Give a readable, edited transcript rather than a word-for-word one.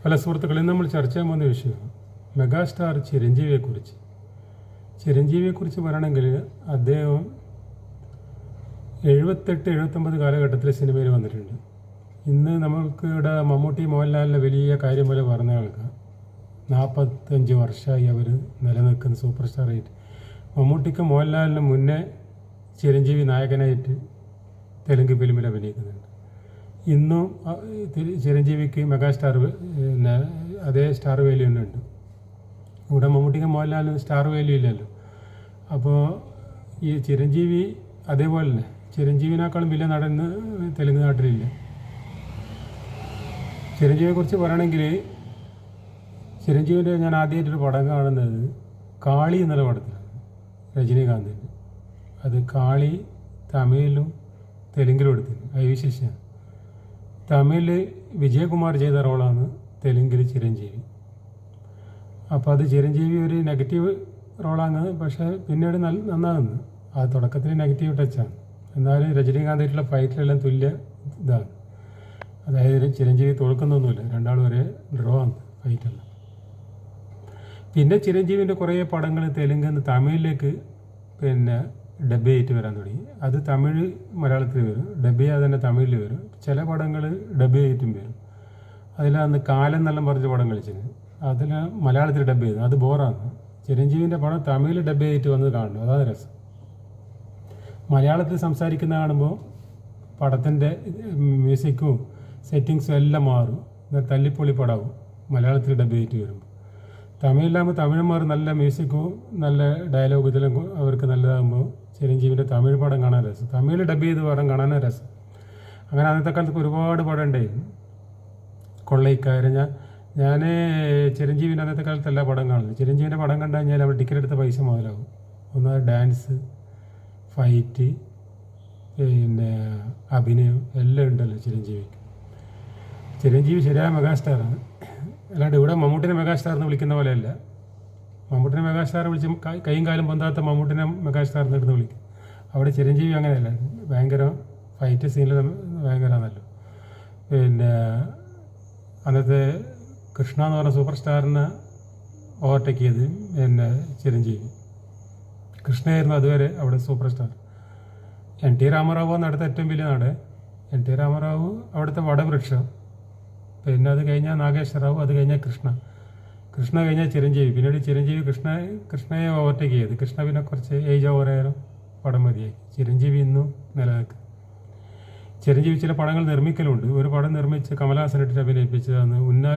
പല സുഹൃത്തുക്കളും നമ്മൾ ചർച്ച ചെയ്യാൻ പോകുന്ന വിഷയം മെഗാസ്റ്റാർ ചിരഞ്ജീവിയെക്കുറിച്ച്. ചിരഞ്ജീവിയെക്കുറിച്ച് പറയണമെങ്കിൽ അദ്ദേഹം 78-79 കാലഘട്ടത്തിലെ സിനിമയിൽ വന്നിട്ടുണ്ട്. ഇന്ന് നമ്മൾക്ക് ഇവിടെ മമ്മൂട്ടി മോഹൻലാലിൻ്റെ വലിയ കാര്യം പോലെ പറഞ്ഞ ആൾക്കാർ 45 വർഷമായി അവർ നിലനിൽക്കുന്ന സൂപ്പർ സ്റ്റാറായിട്ട്. മമ്മൂട്ടിക്ക് മോഹൻലാലിന് മുന്നേ ചിരഞ്ജീവി നായകനായിട്ട് തെലുങ്ക് ഫിലിമിൽ അഭിനയിക്കുന്നുണ്ട്. ഇന്നും ചിരഞ്ജീവിക്ക് മെഗാസ്റ്റാർ അതേ സ്റ്റാർ വാല്യൂ തന്നെ ഉണ്ട്. ഇവിടെ മമ്മൂട്ടിക്ക് മോഹൻലാലിന് സ്റ്റാർ വാല്യൂ ഇല്ലല്ലോ. അപ്പോൾ ഈ ചിരഞ്ജീവി അതേപോലെ തന്നെ ചിരഞ്ജീവിനേക്കാളും വലിയ നടൻ തെലുങ്ക് നാട്ടിലില്ല. ചിരഞ്ജീവിയെക്കുറിച്ച് പറയണമെങ്കിൽ ചിരഞ്ജീവിൻ്റെ ഞാൻ ആദ്യമായിട്ടൊരു പടം കാണുന്നത് കാളി എന്നുള്ള പടത്തിലാണ്, രജനീകാന്തിൻ്റെ. അത് കാളി തമിഴിലും തെലുങ്കിലും എടുത്തിന്. അത് വിശേഷമാണ്. തമിഴിൽ വിജയകുമാർ ചെയ്ത റോളാണ് തെലുങ്കിൽ ചിരഞ്ജീവി. അപ്പോൾ അത് ചിരഞ്ജീവി ഒരു നെഗറ്റീവ് റോളാണ്, പക്ഷേ പിന്നീട് നന്നാകുന്നു. ആ തുടക്കത്തിൽ നെഗറ്റീവ് ടച്ചാണ്, എന്നാലും രജനീകാന്തായിട്ടുള്ള ഫൈറ്റിലെല്ലാം തുല്യ ഇതാണ്. അതായത് ചിരഞ്ജീവി തോൽക്കുന്നൊന്നുമില്ല, രണ്ടാളും ഒരേ ഡ്രോ ആണ് ഫൈറ്റെല്ലാം. പിന്നെ ചിരഞ്ജീവിൻ്റെ കുറേ പടങ്ങൾ തെലുങ്കിൽ നിന്ന് തമിഴിലേക്ക് ഡബ് ചെയ്തിട്ട് വരാൻ തുടങ്ങി. അത് തമിഴ് മലയാളത്തിൽ വരും, ഡബ് ചെയ്യാതെ തന്നെ തമിഴിൽ വരും. ചില പടങ്ങൾ ഡബ് ചെയ്തിട്ടും വരും. അതിലന്ന് കാലം എന്നെല്ലാം പറഞ്ഞ പടം കളിച്ചത് അതിൽ മലയാളത്തിൽ ഡബ് ചെയ്തു, അത് ബോറാണ്. ചിരഞ്ജീവിൻ്റെ പടം തമിഴിൽ ഡബ് ചെയ്തിട്ട് വന്നത് കാണണം, അതാണ് രസം. മലയാളത്തിൽ സംസാരിക്കുന്ന കാണുമ്പോൾ പടത്തിൻ്റെ മ്യൂസിക്കും സെറ്റിങ്സും എല്ലാം മാറും, തല്ലിപ്പൊളി പടാവും മലയാളത്തിൽ ഡബ് ചെയ്തിട്ട് വരുമ്പോൾ. തമിഴിലാകുമ്പോൾ തമിഴന്മാർ നല്ല മ്യൂസിക്കും നല്ല ഡയലോഗ് ഇതിലും അവർക്ക് നല്ലതാകുമ്പോൾ ചിരഞ്ജീവിൻ്റെ തമിഴ് പടം കാണാൻ രസം, തമിഴിൽ ഡബ് ചെയ്ത് പടം കാണാനും രസം. അങ്ങനെ അന്നത്തെ കാലത്ത് ഒരുപാട് പടം ഉണ്ടായിരുന്നു. കൊള്ളൈക്കാരൻ ഞാൻ ചിരഞ്ജീവിൻ്റെ അന്നത്തെ കാലത്ത് എല്ലാ പടം കാണുന്നു. ചിരഞ്ജീവിൻ്റെ പടം കണ്ടു കഴിഞ്ഞാൽ അവർ ടിക്കറ്റ് എടുത്ത പൈസ മുതലാവും. ഒന്നാമത് ഡാൻസ്, ഫൈറ്റ്, അഭിനയം എല്ലാം ഉണ്ടല്ലോ ചിരഞ്ജീവിക്ക്. ചിരഞ്ജീവി ശരിയായ മെഗാസ്റ്റാറാണ്. അല്ലാണ്ട് ഇവിടെ മമ്മൂട്ടിനെ മെഗാസ്റ്റാർ എന്ന് വിളിക്കുന്ന പോലെയല്ല. മമ്മൂട്ടിനെ മെഗാസ്റ്റാർ വിളിച്ച് കൈയും കാലും പൊന്താത്ത മമ്മൂട്ടിനെ മെഗാസ്റ്റാർ എന്നിട്ട് വിളിക്കും. അവിടെ ചിരഞ്ജീവി അങ്ങനെയല്ല, ഭയങ്കര ഫൈറ്റ് സീനിൽ ഭയങ്കരമാണല്ലോ. അന്നത്തെ കൃഷ്ണ എന്ന് പറഞ്ഞ സൂപ്പർ സ്റ്റാറിനെ ഓവർടേക്ക് ചെയ്ത് ചിരഞ്ജീവി. കൃഷ്ണയായിരുന്നു അതുവരെ അവിടെ സൂപ്പർ സ്റ്റാർ. NT രാമറാവു ആണ് അടുത്ത ഏറ്റവും വലിയ നാട്. NT രാമറാവു അവിടുത്തെ വടവൃക്ഷം. പിന്നെ അത് കഴിഞ്ഞാൽ നാഗേശ്വറാവു, അത് കഴിഞ്ഞാൽ കൃഷ്ണ കഴിഞ്ഞാൽ ചിരഞ്ജീവി. പിന്നീട് ചിരഞ്ജീവി കൃഷ്ണയെ ഓവർടേക്ക് ചെയ്ത്. കൃഷ്ണ പിന്നെ കുറച്ച് ഏജ് ഓവറായാലും പടം മതിയായി. ചിരഞ്ജീവി ഇന്നും നിലനിൽക്കും. ചിരഞ്ജീവി ചില പടങ്ങൾ നിർമ്മിക്കലുണ്ട്. ഒരു പടം നിർമ്മിച്ച് കമലഹാസനായിട്ട് അഭിനയിപ്പിച്ചതാണ്